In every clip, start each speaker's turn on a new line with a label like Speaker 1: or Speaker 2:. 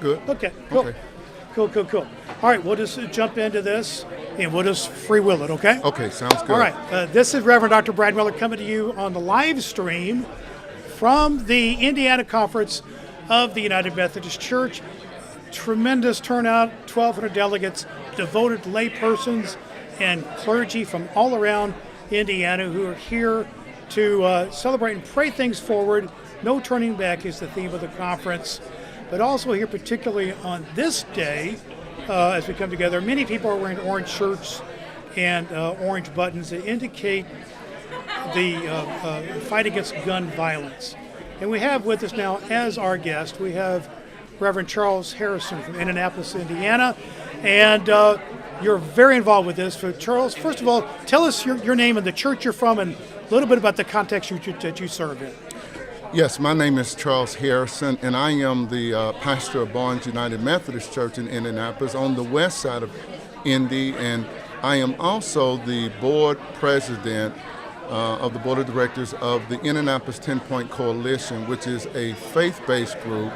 Speaker 1: Good.
Speaker 2: Okay, cool.
Speaker 1: Okay.
Speaker 2: Cool. All right, we'll just jump into this and we'll just free will it, okay?
Speaker 1: Okay, sounds good.
Speaker 2: All right, this is Reverend Dr. Brad Miller coming to you on the live stream from the Indiana Conference of the United Methodist Church. Tremendous turnout, 1,200 delegates, devoted laypersons and clergy from all around Indiana who are here to celebrate and pray things forward. No turning back is the theme of the conference. But also here, particularly on this day, as we come together, many people are wearing orange shirts and orange buttons that indicate the fight against gun violence. And we have with us now, as our guest, we have Reverend Charles Harrison from Indianapolis, Indiana. And you're very involved with this. So Charles, first of all, tell us your name and the church you're from and a little bit about the context that you serve in.
Speaker 1: Yes, my name is Charles Harrison, and I am the pastor of Barnes United Methodist Church in Indianapolis on the west side of Indy, and I am also the board president of the board of directors of the Indianapolis 10-Point Coalition, which is a faith-based group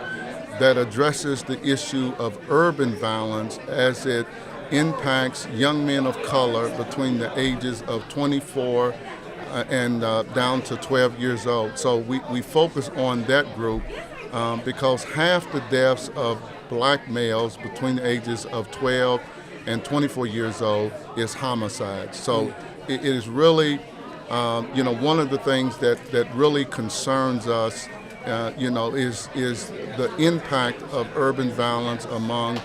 Speaker 1: that addresses the issue of urban violence as it impacts young men of color between the ages of 24 and down to 12 years old. So we focus on that group because half the deaths of black males between the ages of 12 and 24 years old is homicide. So it is really, one of the things that really concerns us, is the impact of urban violence among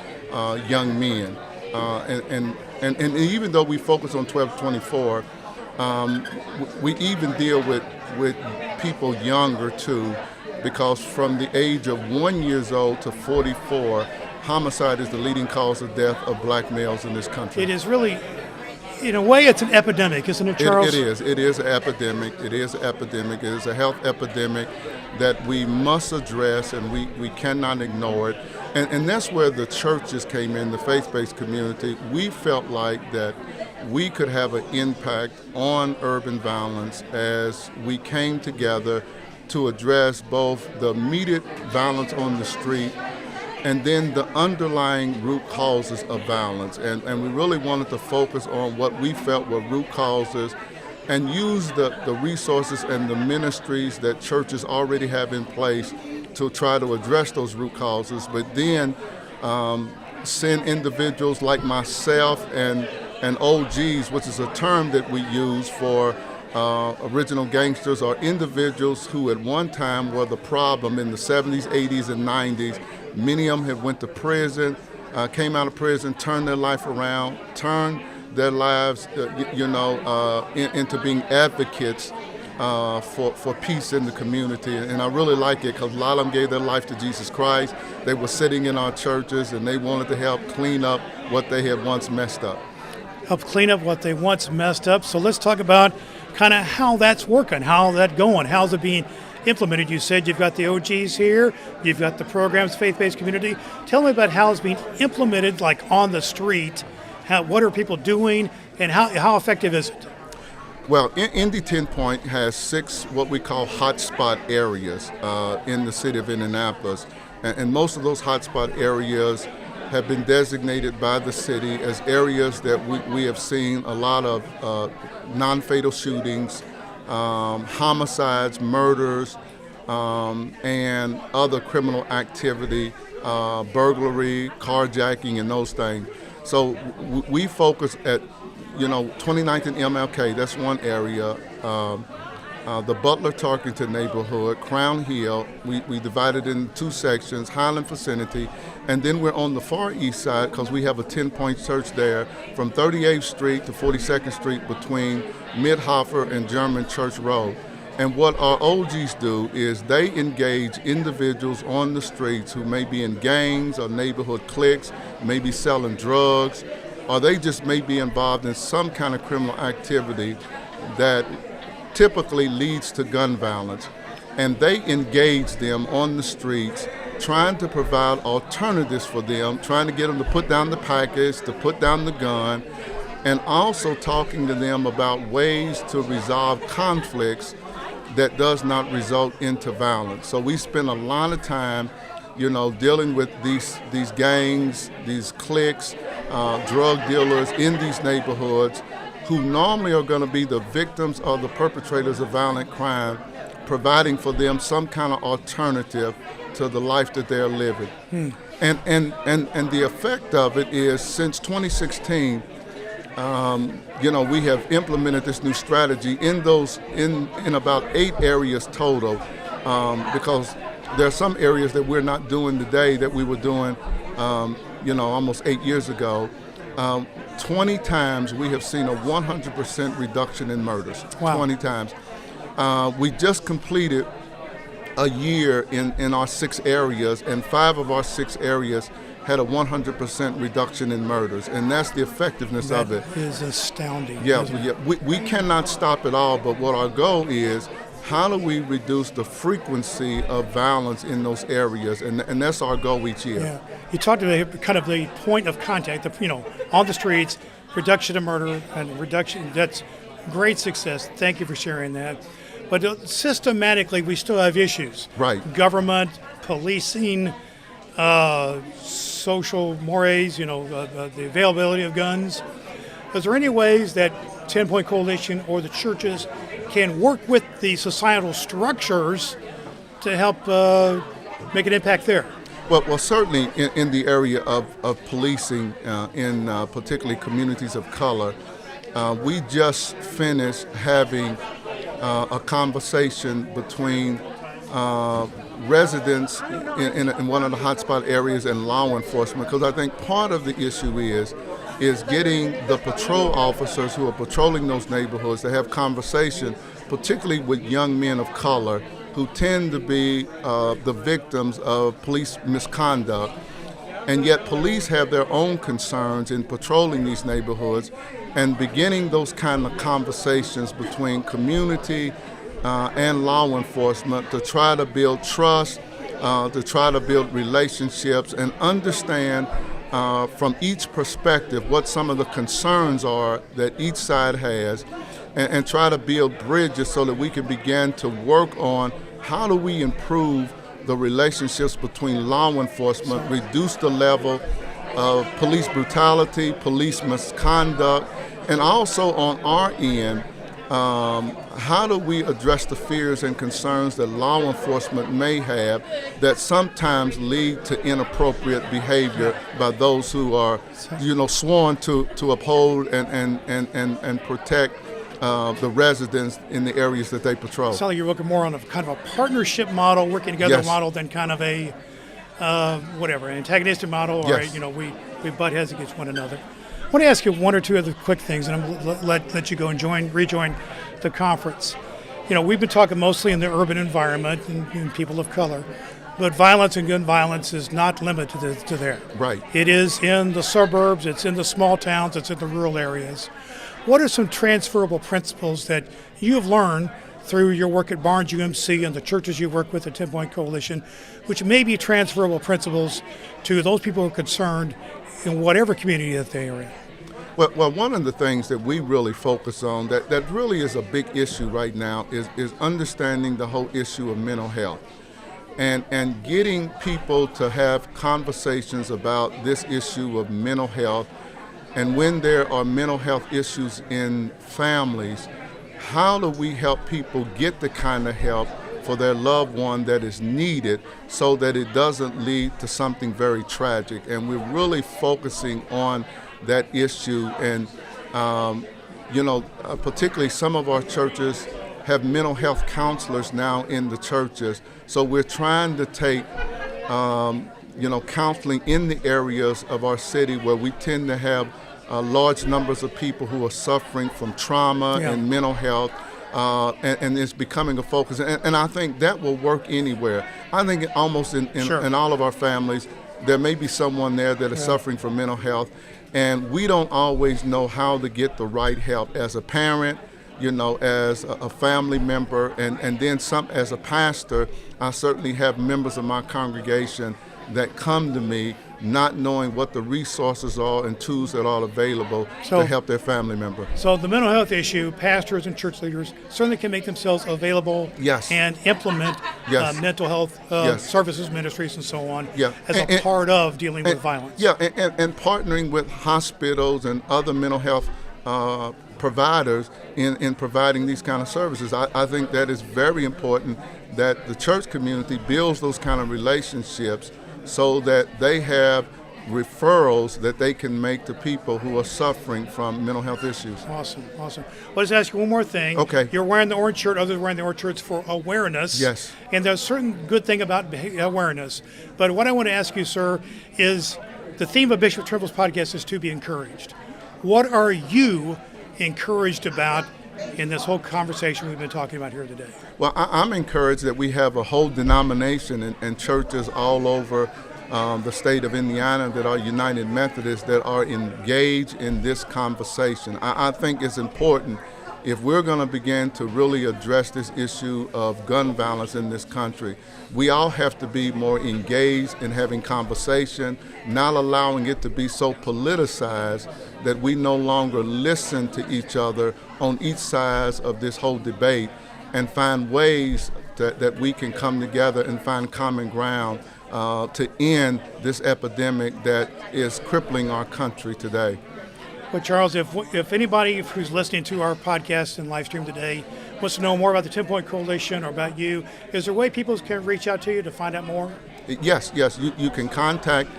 Speaker 1: young men. And even though we focus on 12 to 24, we even deal with people younger too, because from the age of 1 year old to 44, homicide is the leading cause of death of black males in this country.
Speaker 2: It is really, in a way, it's an epidemic, isn't it, Charles?
Speaker 1: It is an epidemic. It is an epidemic. It is a health epidemic that we must address, and we cannot ignore it. And that's where the churches came in, the faith-based community. We felt like that we could have an impact on urban violence as we came together to address both the immediate violence on the street and then the underlying root causes of violence. And we really wanted to focus on what we felt were root causes and use the resources and the ministries that churches already have in place to try to address those root causes, but then send individuals like myself and OGs, which is a term that we use for original gangsters, or individuals who at one time were the problem in the 70s, 80s, and 90s. Many of them have went to prison, came out of prison, turned their life around, turned their lives, into being advocates for peace in the community. And I really like it because a lot of them gave their life to Jesus Christ. They were sitting in our churches and they wanted to help clean up what they had once messed up.
Speaker 2: Help clean up what they once messed up. So let's talk about kind of how that's working, how that's going, how's it being implemented. You said you've got the OGs here, you've got the programs, faith-based community. Tell me about how it's being implemented, like on the street. What are people doing, and how effective is it?
Speaker 1: Well, Indy 10-Point has 6 what we call hotspot areas in the city of Indianapolis. And most of those hotspot areas have been designated by the city as areas that we have seen a lot of non-fatal shootings, homicides, murders, and other criminal activity, burglary, carjacking, and those things. So we focus at 29th and MLK, that's one area. The Butler-Tarkington neighborhood, Crown Hill, we divided in 2 sections, Highland vicinity, and then we're on the far east side because we have a 10-point church there from 38th Street to 42nd Street between Midhofer and German Church Road. And what our OGs do is they engage individuals on the streets who may be in gangs or neighborhood cliques, maybe selling drugs, or they just may be involved in some kind of criminal activity that typically leads to gun violence. And they engage them on the streets, trying to provide alternatives for them, trying to get them to put down the package, to put down the gun, and also talking to them about ways to resolve conflicts that does not result into violence. So we spend a lot of time dealing with these gangs, these cliques, drug dealers in these neighborhoods who normally are going to be the victims or the perpetrators of violent crime, providing for them some kind of alternative to the life that they're living. And the effect of it is, since 2016, we have implemented this new strategy in about 8 areas total, because there are some areas that we're not doing today that we were doing, almost 8 years ago. 20 times we have seen a 100% reduction in murders.
Speaker 2: Wow.
Speaker 1: 20 times. We just completed a year in our 6 areas, and 5 of our 6 areas had a 100% reduction in murders, and that's the effectiveness of it.
Speaker 2: That is astounding.
Speaker 1: Yeah, we cannot stop it all, but what our goal is, how do we reduce the frequency of violence in those areas, and that's our goal each year.
Speaker 2: Yeah, you talked about kind of the point of contact, on the streets, reduction of murder and reduction. That's great success. Thank you for sharing that. But systematically, we still have issues.
Speaker 1: Right.
Speaker 2: Government, policing, social mores, the availability of guns. Is there any ways that 10 Point Coalition or the churches can work with the societal structures to help make an impact there?
Speaker 1: Well, certainly in the area of policing, in particularly communities of color, we just finished having a conversation between residents in one of the hotspot areas and law enforcement, because I think part of the issue is getting the patrol officers who are patrolling those neighborhoods to have conversation, particularly with young men of color who tend to be the victims of police misconduct. And yet police have their own concerns in patrolling these neighborhoods, and beginning those kind of conversations between community and law enforcement to try to build trust, to try to build relationships and understand from each perspective what some of the concerns are that each side has, and try to build bridges so that we can begin to work on how do we improve the relationships between law enforcement, reduce the level of police brutality, police misconduct, and also on our end, how do we address the fears and concerns that law enforcement may have that sometimes lead to inappropriate behavior by those who are, sworn to uphold and protect the residents in the areas that they patrol.
Speaker 2: Sounds like you're looking more on a kind of a partnership model, working together
Speaker 1: Yes.
Speaker 2: model, than kind of a an antagonistic model, or
Speaker 1: Yes.
Speaker 2: we butt heads against one another. I want to ask you one or two other quick things, and I'm going to let you go and rejoin the conference. We've been talking mostly in the urban environment and people of color, but violence and gun violence is not limited to there.
Speaker 1: Right.
Speaker 2: It is in the suburbs, it's in the small towns, it's in the rural areas. What are some transferable principles that you have learned through your work at Barnes UMC and the churches you work with at 10 Point Coalition, which may be transferable principles to those people who are concerned in whatever community that they are in?
Speaker 1: Well, one of the things that we really focus on that really is a big issue right now is understanding the whole issue of mental health and getting people to have conversations about this issue of mental health. And when there are mental health issues in families, how do we help people get the kind of help for their loved one that is needed so that it doesn't lead to something very tragic? And we're really focusing on that issue. And, particularly some of our churches have mental health counselors now in the churches. So we're trying to take, counseling in the areas of our city where we tend to have large numbers of people who are suffering from trauma and mental health, and it's becoming a focus. And I think that will work anywhere. I think almost in all of our families, there may be someone there that is suffering from mental health, and we don't always know how to get the right help as a parent, as a family member, and then some as a pastor. I certainly have members of my congregation that come to me not knowing what the resources are and tools that are available
Speaker 2: So-
Speaker 1: to help their family member.
Speaker 2: So the mental health issue, pastors and church leaders certainly can make themselves available
Speaker 1: Yes.
Speaker 2: and implement
Speaker 1: Yes.
Speaker 2: mental health
Speaker 1: Yes.
Speaker 2: services, ministries, and so on
Speaker 1: Yeah.
Speaker 2: as a part of dealing with violence.
Speaker 1: Yeah, and partnering with hospitals and other mental health providers in providing these kind of services. I think that is very important that the church community builds those kind of relationships so that they have referrals that they can make to people who are suffering from mental health issues.
Speaker 2: Awesome. Let's ask you one more thing.
Speaker 1: Okay.
Speaker 2: You're wearing the orange shirt, others are wearing the orange shirts for awareness.
Speaker 1: Yes.
Speaker 2: And there's a certain good thing about awareness. But what I want to ask you, sir, is the theme of Bishop Trimble's podcast is to be encouraged. What are you encouraged about in this whole conversation we've been talking about here today?
Speaker 1: Well, I'm encouraged that we have a whole denomination and churches all over the state of Indiana that are United Methodists that are engaged in this conversation. I think it's important if we're going to begin to really address this issue of gun violence in this country. We all have to be more engaged in having conversation, not allowing it to be so politicized that we no longer listen to each other on each side of this whole debate and find ways that we can come together and find common ground to end this epidemic that is crippling our country today.
Speaker 2: But Charles, if anybody who's listening to our podcast and live stream today wants to know more about the 10 Point Coalition or about you, is there a way people can reach out to you to find out more?
Speaker 1: Yes, you can contact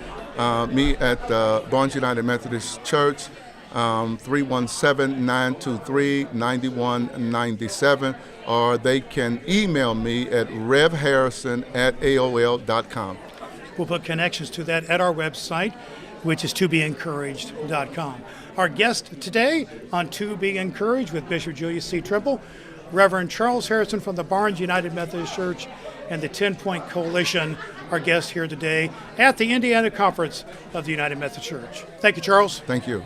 Speaker 1: me at Barnes United Methodist Church, 317-923-9197, or they can email me at revharrison@aol.com.
Speaker 2: We'll put connections to that at our website, which is tobeencouraged.com. Our guest today on To Be Encouraged with Bishop Julius C. Trimble, Reverend Charles Harrison from the Barnes United Methodist Church and the 10 Point Coalition, our guest here today at the Indiana Conference of the United Methodist Church. Thank you, Charles.
Speaker 1: Thank you.